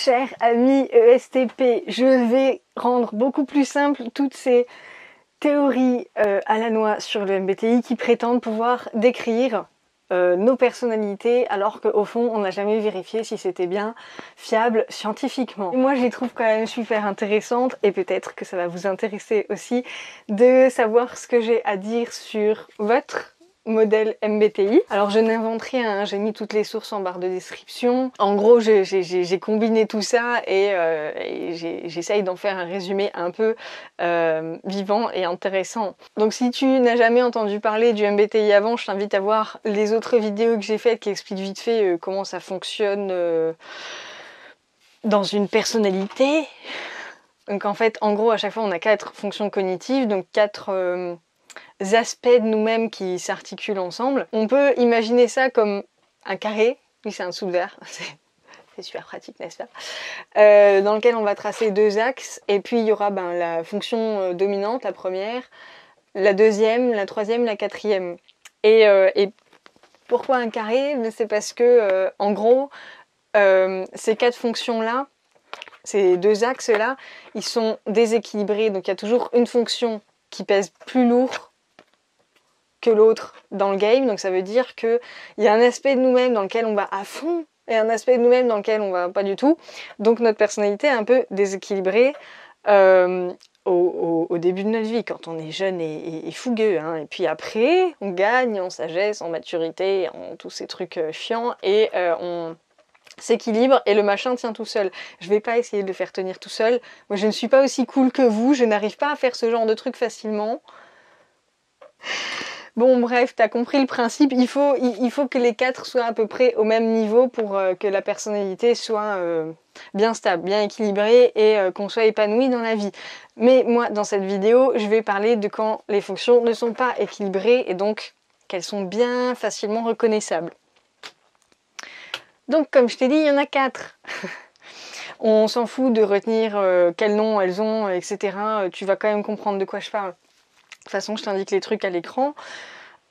Cher ami ESTP, je vais rendre beaucoup plus simple toutes ces théories à la noix sur le MBTI qui prétendent pouvoir décrire nos personnalités alors qu'au fond on n'a jamais vérifié si c'était bien fiable scientifiquement. Et moi je les trouve quand même super intéressantes et peut-être que ça va vous intéresser aussi de savoir ce que j'ai à dire sur votre modèle MBTI. Alors je n'invente rien, hein, j'ai mis toutes les sources en barre de description. En gros j'ai combiné tout ça et j'essaye d'en faire un résumé un peu vivant et intéressant. Donc si tu n'as jamais entendu parler du MBTI avant, je t'invite à voir les autres vidéos que j'ai faites qui expliquent vite fait comment ça fonctionne dans une personnalité. Donc en fait, en gros, à chaque fois on a 4 fonctions cognitives, donc 4 aspects de nous-mêmes qui s'articulent ensemble. On peut imaginer ça comme un carré, oui c'est un dessous de verre, c'est super pratique n'est-ce pas, dans lequel on va tracer 2 axes, et puis il y aura la fonction dominante, la première, la deuxième, la troisième, la quatrième. Et pourquoi un carré? C'est parce que, en gros, ces 4 fonctions-là, ces 2 axes-là, ils sont déséquilibrés, donc il y a toujours une fonction qui pèse plus lourd que l'autre dans le game, donc ça veut dire qu'il y a un aspect de nous-mêmes dans lequel on va à fond et un aspect de nous-mêmes dans lequel on va pas du tout, donc notre personnalité est un peu déséquilibrée au début de notre vie, quand on est jeune et fougueux, hein. Et puis après on gagne en sagesse, en maturité, en tous ces trucs chiants, et on s'équilibre et le machin tient tout seul. Je vais pas essayer de le faire tenir tout seul, moi je ne suis pas aussi cool que vous, je n'arrive pas à faire ce genre de truc facilement. Bon bref, t'as compris le principe, il faut que les 4 soient à peu près au même niveau pour que la personnalité soit bien stable, bien équilibrée et qu'on soit épanoui dans la vie. Mais moi, dans cette vidéo, je vais parler de quand les fonctions ne sont pas équilibrées et donc qu'elles sont bien facilement reconnaissables. Donc comme je t'ai dit, il y en a 4. On s'en fout de retenir quel nom elles ont, etc. Tu vas quand même comprendre de quoi je parle. De toute façon, je t'indique les trucs à l'écran.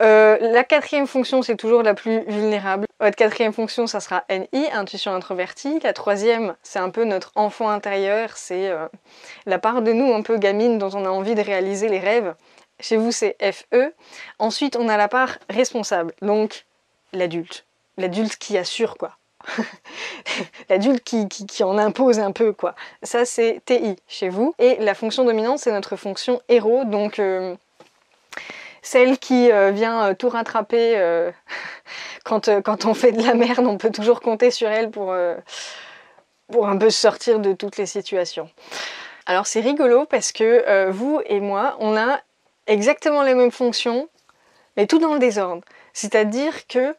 La 4e fonction, c'est toujours la plus vulnérable. Votre 4e fonction, ça sera NI, intuition introvertie. La 3e, c'est un peu notre enfant intérieur, c'est la part de nous un peu gamine dont on a envie de réaliser les rêves. Chez vous, c'est FE. Ensuite, on a la part responsable, donc l'adulte. L'adulte qui assure, quoi. L'adulte qui en impose un peu, quoi. Ça, c'est TI chez vous. Et la fonction dominante, c'est notre fonction héros, donc celle qui vient tout rattraper quand on fait de la merde, on peut toujours compter sur elle pour un peu sortir de toutes les situations. Alors c'est rigolo parce que vous et moi, on a exactement les mêmes fonctions, mais tout dans le désordre. C'est-à-dire que,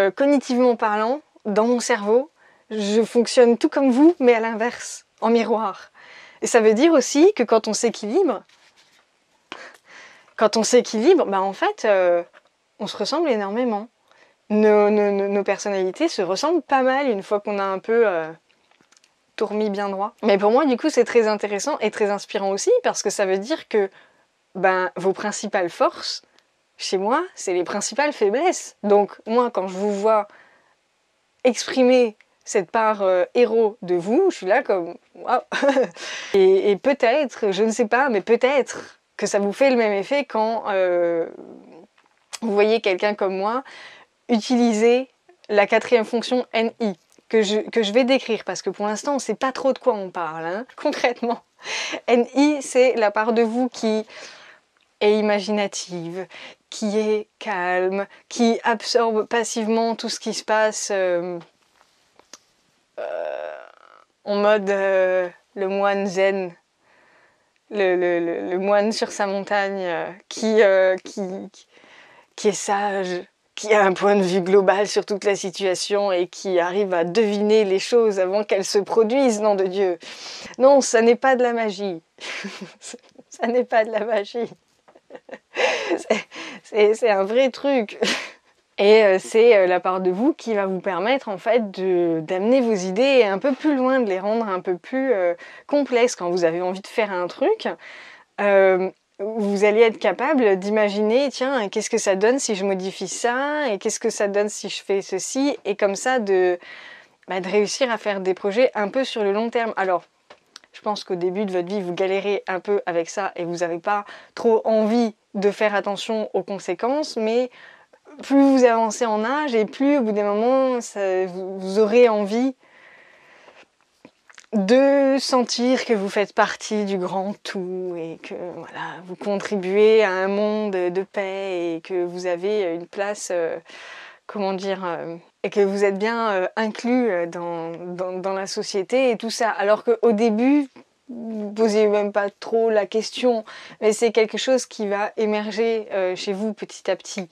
cognitivement parlant, dans mon cerveau, je fonctionne tout comme vous, mais à l'inverse, en miroir. Et ça veut dire aussi que quand on s'équilibre, en fait, on se ressemble énormément. Nos personnalités se ressemblent pas mal une fois qu'on a un peu tout remis bien droit. Mais pour moi, du coup, c'est très intéressant et très inspirant aussi, parce que ça veut dire que vos principales forces, chez moi, c'est les principales faiblesses. Donc moi, quand je vous vois exprimer cette part héros de vous, je suis là comme waouh. Et peut-être, je ne sais pas, mais peut-être que ça vous fait le même effet quand vous voyez quelqu'un comme moi utiliser la 4e fonction NI, que je vais décrire, parce que pour l'instant on ne sait pas trop de quoi on parle, hein, concrètement. NI, c'est la part de vous qui est imaginative, qui est calme, qui absorbe passivement tout ce qui se passe en mode le moine zen, le moine sur sa montagne qui est sage, qui a un point de vue global sur toute la situation et qui arrive à deviner les choses avant qu'elles se produisent, nom de Dieu. Non, ça n'est pas de la magie. Ça n'est pas de la magie. C'est un vrai truc. Et c'est la part de vous qui va vous permettre en fait d'amener vos idées un peu plus loin, de les rendre un peu plus complexes. Quand vous avez envie de faire un truc, vous allez être capable d'imaginer, tiens, qu'est-ce que ça donne si je modifie ça, et qu'est-ce que ça donne si je fais ceci, et comme ça de de réussir à faire des projets un peu sur le long terme. Alors, je pense qu'au début de votre vie, vous galérez un peu avec ça et vous n'avez pas trop envie de faire attention aux conséquences, mais plus vous avancez en âge et plus au bout d'un moment, vous aurez envie de sentir que vous faites partie du grand tout et que voilà, vous contribuez à un monde de paix et que vous avez une place, et que vous êtes bien inclus dans la société et tout ça. Alors qu'au début, vous ne posiez même pas trop la question, mais c'est quelque chose qui va émerger chez vous petit à petit,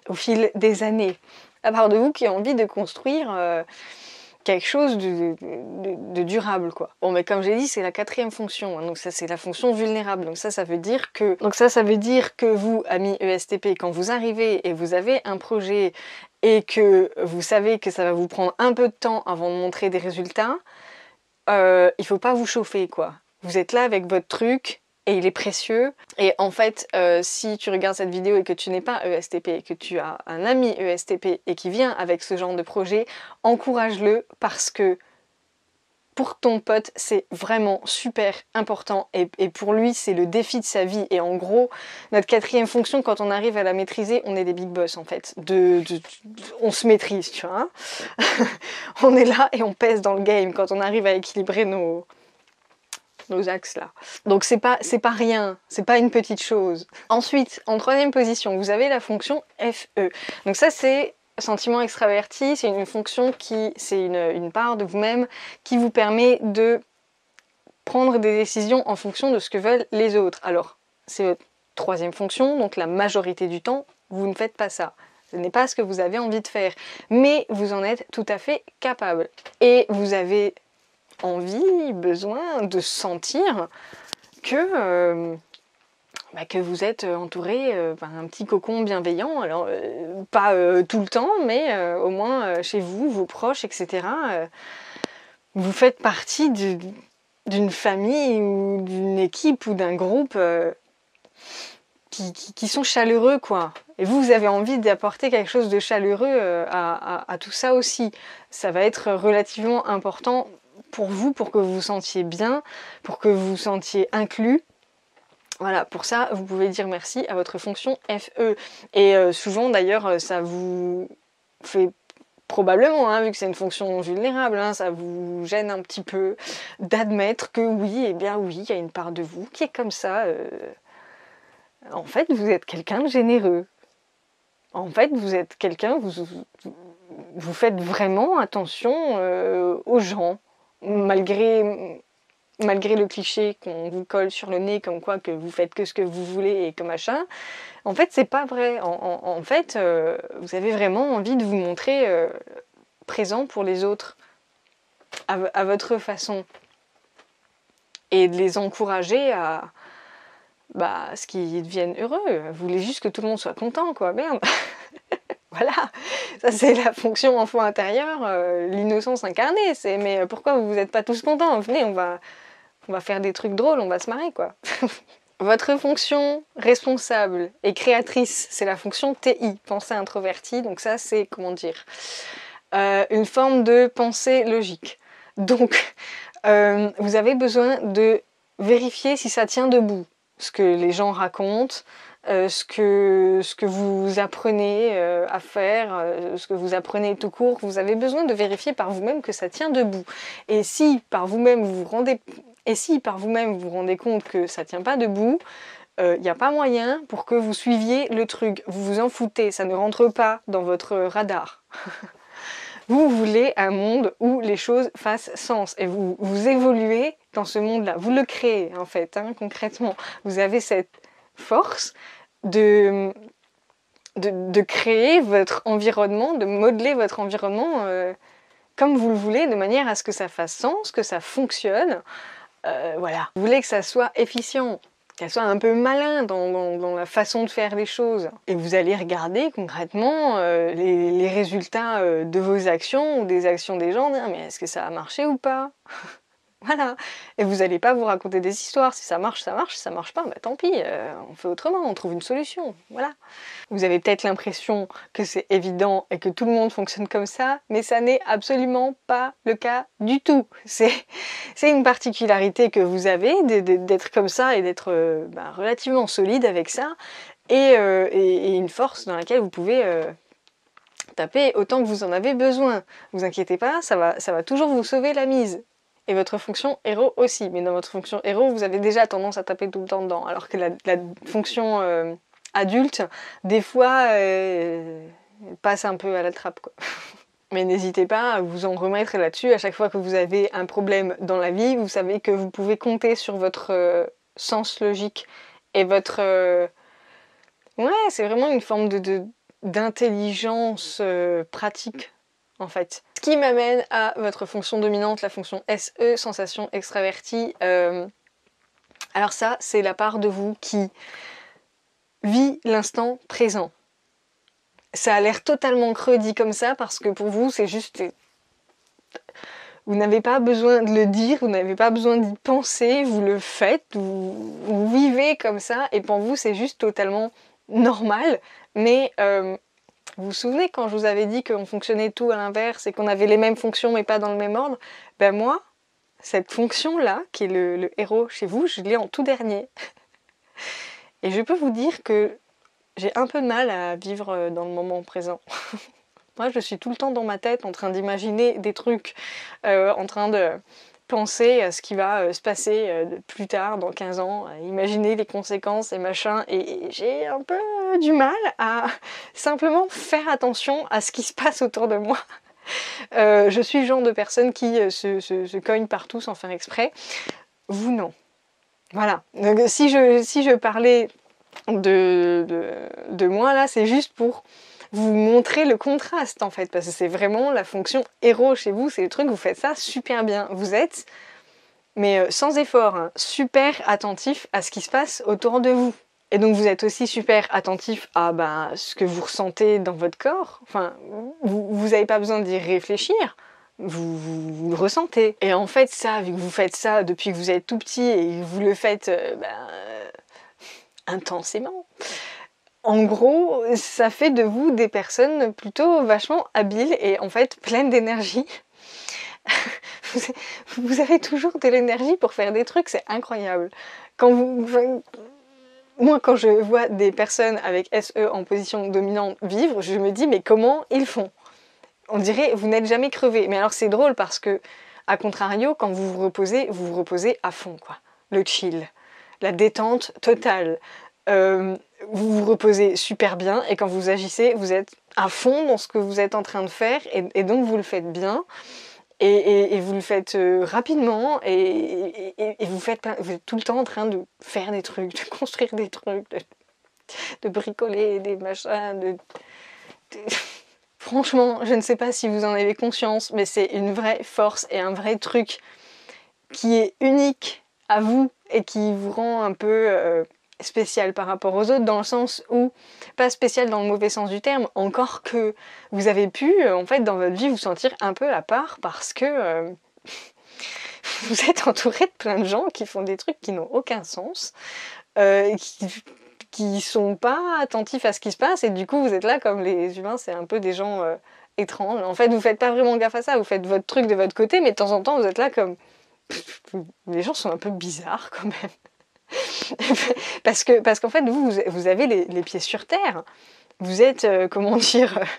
au fil des années. À part de vous qui a envie de construire quelque chose de durable, quoi. Bon, mais comme j'ai dit, c'est la 4e fonction, hein, donc ça c'est la fonction vulnérable. Donc ça veut dire que vous, amis ESTP, quand vous arrivez et vous avez un projet et que vous savez que ça va vous prendre un peu de temps avant de montrer des résultats, il faut pas vous chauffer, quoi. Vous êtes là avec votre truc et il est précieux. Et en fait, si tu regardes cette vidéo et que tu n'es pas ESTP et que tu as un ami ESTP et qui vient avec ce genre de projet, encourage-le parce que pour ton pote, c'est vraiment super important et pour lui, c'est le défi de sa vie. Et en gros, notre 4e fonction, quand on arrive à la maîtriser, on est des big boss en fait. On se maîtrise, tu vois. On est là et on pèse dans le game quand on arrive à équilibrer nos axes là. Donc c'est pas rien, c'est pas une petite chose. Ensuite, en 3e position, vous avez la fonction FE. Donc ça c'est sentiment extraverti, c'est une fonction c'est une part de vous-même qui vous permet de prendre des décisions en fonction de ce que veulent les autres. Alors, c'est votre 3e fonction, donc la majorité du temps, vous ne faites pas ça. Ce n'est pas ce que vous avez envie de faire, mais vous en êtes tout à fait capable. Et vous avez envie, besoin de sentir que vous êtes entouré par un petit cocon bienveillant, alors pas tout le temps, mais au moins chez vous, vos proches, etc. Vous faites partie d'une famille ou d'une équipe ou d'un groupe qui sont chaleureux, quoi. Et vous avez envie d'apporter quelque chose de chaleureux à tout ça aussi. Ça va être relativement important pour vous, pour que vous vous sentiez bien, pour que vous vous sentiez inclus. Voilà, pour ça, vous pouvez dire merci à votre fonction FE. Et souvent, d'ailleurs, ça vous fait probablement, hein, vu que c'est une fonction vulnérable, hein, ça vous gêne un petit peu d'admettre que oui, eh bien oui, il y a une part de vous qui est comme ça. En fait, vous êtes quelqu'un de généreux. En fait, vous êtes quelqu'un, vous faites vraiment attention aux gens, malgré le cliché qu'on vous colle sur le nez comme quoi que vous faites que ce que vous voulez et que machin. En fait, c'est pas vrai. En fait, vous avez vraiment envie de vous montrer présent pour les autres, à votre façon. Et de les encourager à ce qu'ils deviennent heureux. Vous voulez juste que tout le monde soit content, quoi. Merde. Voilà, ça c'est la fonction enfant intérieur, l'innocence incarnée. Mais pourquoi vous n'êtes pas tous contents? Venez, on va faire des trucs drôles, on va se marrer, quoi. Votre fonction responsable et créatrice, c'est la fonction TI, pensée introvertie. Donc ça, c'est, une forme de pensée logique. Donc, vous avez besoin de vérifier si ça tient debout. Ce que les gens racontent, ce que vous apprenez à faire, ce que vous apprenez tout court, vous avez besoin de vérifier par vous-même que ça tient debout. Et si par vous-même vous vous rendez compte que ça tient pas debout, il n'y a pas moyen pour que vous suiviez le truc. Vous vous en foutez, ça ne rentre pas dans votre radar. Vous voulez un monde où les choses fassent sens et vous évoluez dans ce monde-là. Vous le créez en fait, hein, concrètement. Vous avez cette force de créer votre environnement, de modeler votre environnement comme vous le voulez, de manière à ce que ça fasse sens, que ça fonctionne. Voilà. Vous voulez que ça soit efficient, qu'elle soit un peu malin dans la façon de faire les choses. Et vous allez regarder concrètement les résultats de vos actions ou des actions des gens, dire mais est-ce que ça a marché ou pas? Voilà. Et vous n'allez pas vous raconter des histoires. Si ça marche, ça marche. Si ça marche pas, bah tant pis, on fait autrement, on trouve une solution. Voilà. Vous avez peut-être l'impression que c'est évident et que tout le monde fonctionne comme ça, mais ça n'est absolument pas le cas du tout. C'est une particularité que vous avez d'être comme ça et d'être relativement solide avec ça, et une force dans laquelle vous pouvez taper autant que vous en avez besoin. Vous inquiétez pas, ça va toujours vous sauver la mise. Et votre fonction héros aussi. Mais dans votre fonction héros, vous avez déjà tendance à taper tout le temps dedans. Alors que la fonction adulte, des fois, passe un peu à la trappe, quoi. Mais n'hésitez pas à vous en remettre là-dessus. À chaque fois que vous avez un problème dans la vie, vous savez que vous pouvez compter sur votre sens logique et votre... Ouais, c'est vraiment une forme d'intelligence pratique, en fait. Ce qui m'amène à votre fonction dominante, la fonction SE, sensation extravertie. Alors ça, c'est la part de vous qui vit l'instant présent. Ça a l'air totalement creux dit comme ça, parce que pour vous, c'est juste... Vous n'avez pas besoin de le dire, vous n'avez pas besoin d'y penser, vous le faites, vous vivez comme ça, et pour vous, c'est juste totalement normal. Mais vous vous souvenez quand je vous avais dit qu'on fonctionnait tout à l'inverse et qu'on avait les mêmes fonctions mais pas dans le même ordre? Ben moi, cette fonction-là, qui est le héros chez vous, je l'ai en tout dernier. Et je peux vous dire que j'ai un peu de mal à vivre dans le moment présent. Moi, je suis tout le temps dans ma tête en train d'imaginer des trucs, en train de penser à ce qui va se passer plus tard, dans 15 ans, à imaginer les conséquences et machin, et j'ai un peu du mal à simplement faire attention à ce qui se passe autour de moi. Je suis le genre de personne qui se cogne partout sans faire exprès. Vous, non. Voilà. Donc, si je parlais de moi, là, c'est juste pour vous montrer le contraste, en fait, parce que c'est vraiment la fonction héros chez vous, c'est le truc, vous faites ça super bien. Vous êtes, mais sans effort, hein, super attentif à ce qui se passe autour de vous. Et donc vous êtes aussi super attentif à ce que vous ressentez dans votre corps. Enfin, vous n'avez pas besoin d'y réfléchir. Vous le ressentez. Et en fait, ça, vu que vous faites ça depuis que vous êtes tout petit et que vous le faites intensément, en gros, ça fait de vous des personnes plutôt vachement habiles et en fait pleines d'énergie. Vous avez toujours de l'énergie pour faire des trucs, c'est incroyable. Moi, quand je vois des personnes avec SE en position dominante vivre, je me dis mais comment ils font? On dirait vous n'êtes jamais crevé. Mais alors c'est drôle parce que, à contrario, quand vous vous reposez à fond, quoi. Le chill, la détente totale. Vous vous reposez super bien et quand vous agissez, vous êtes à fond dans ce que vous êtes en train de faire et donc vous le faites bien et vous le faites rapidement et vous êtes tout le temps en train de faire des trucs, de construire des trucs, de bricoler des machins, Franchement, je ne sais pas si vous en avez conscience, mais c'est une vraie force et un vrai truc qui est unique à vous et qui vous rend un peu spécial par rapport aux autres, dans le sens où, pas spécial dans le mauvais sens du terme, encore que vous avez pu, en fait, dans votre vie, vous sentir un peu à part parce que vous êtes entouré de plein de gens qui font des trucs qui n'ont aucun sens, qui sont pas attentifs à ce qui se passe, et du coup, vous êtes là comme les humains, c'est un peu des gens étranges. En fait, vous faites pas vraiment gaffe à ça, vous faites votre truc de votre côté, mais de temps en temps, vous êtes là comme... Les gens sont un peu bizarres, quand même. parce qu'en fait, vous avez les pieds sur terre. Vous êtes,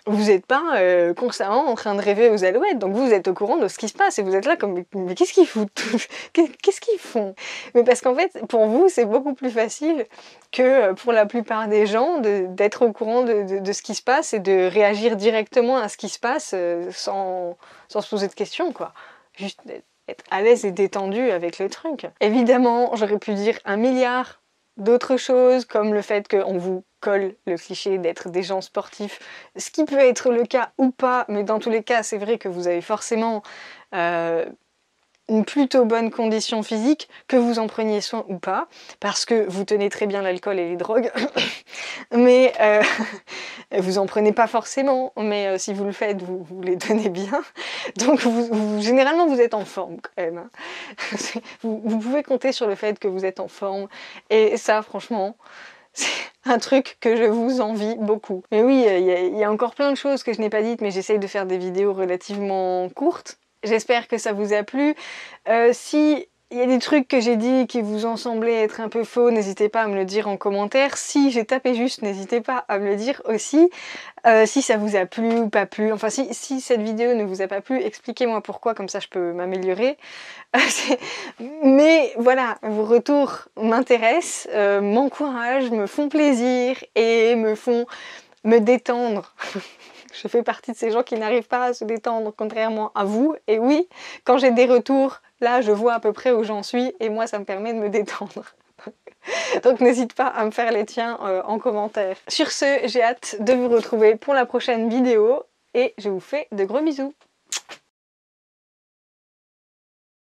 vous n'êtes pas constamment en train de rêver aux alouettes, donc vous êtes au courant de ce qui se passe et vous êtes là comme mais qu'est-ce qu'ils foutent? Qu'est-ce qu'ils font? Mais parce qu'en fait, pour vous, c'est beaucoup plus facile que pour la plupart des gens d'être au courant de ce qui se passe et de réagir directement à ce qui se passe sans se poser de questions, quoi. Juste être à l'aise et détendu avec le truc. Évidemment, j'aurais pu dire un milliard d'autres choses, comme le fait qu'on vous colle le cliché d'être des gens sportifs, ce qui peut être le cas ou pas, mais dans tous les cas, c'est vrai que vous avez forcément une plutôt bonne condition physique, que vous en preniez soin ou pas, parce que vous tenez très bien l'alcool et les drogues, mais vous en prenez pas forcément, mais si vous le faites, vous les donnez bien. Donc généralement vous êtes en forme quand même. Hein. Vous pouvez compter sur le fait que vous êtes en forme, et ça franchement, c'est un truc que je vous envie beaucoup. Mais oui, il y a encore plein de choses que je n'ai pas dites, mais j'essaye de faire des vidéos relativement courtes. J'espère que ça vous a plu. Si il y a des trucs que j'ai dit qui vous ont semblé être un peu faux, n'hésitez pas à me le dire en commentaire. Si j'ai tapé juste, n'hésitez pas à me le dire aussi. Si ça vous a plu ou pas plu, enfin si cette vidéo ne vous a pas plu, expliquez-moi pourquoi, comme ça je peux m'améliorer. Mais voilà, vos retours m'intéressent, m'encouragent, me font plaisir et me font me détendre. Je fais partie de ces gens qui n'arrivent pas à se détendre, contrairement à vous. Et oui, quand j'ai des retours, là, je vois à peu près où j'en suis, et moi, ça me permet de me détendre. Donc n'hésite pas à me faire les tiens en commentaire. Sur ce, j'ai hâte de vous retrouver pour la prochaine vidéo, et je vous fais de gros bisous.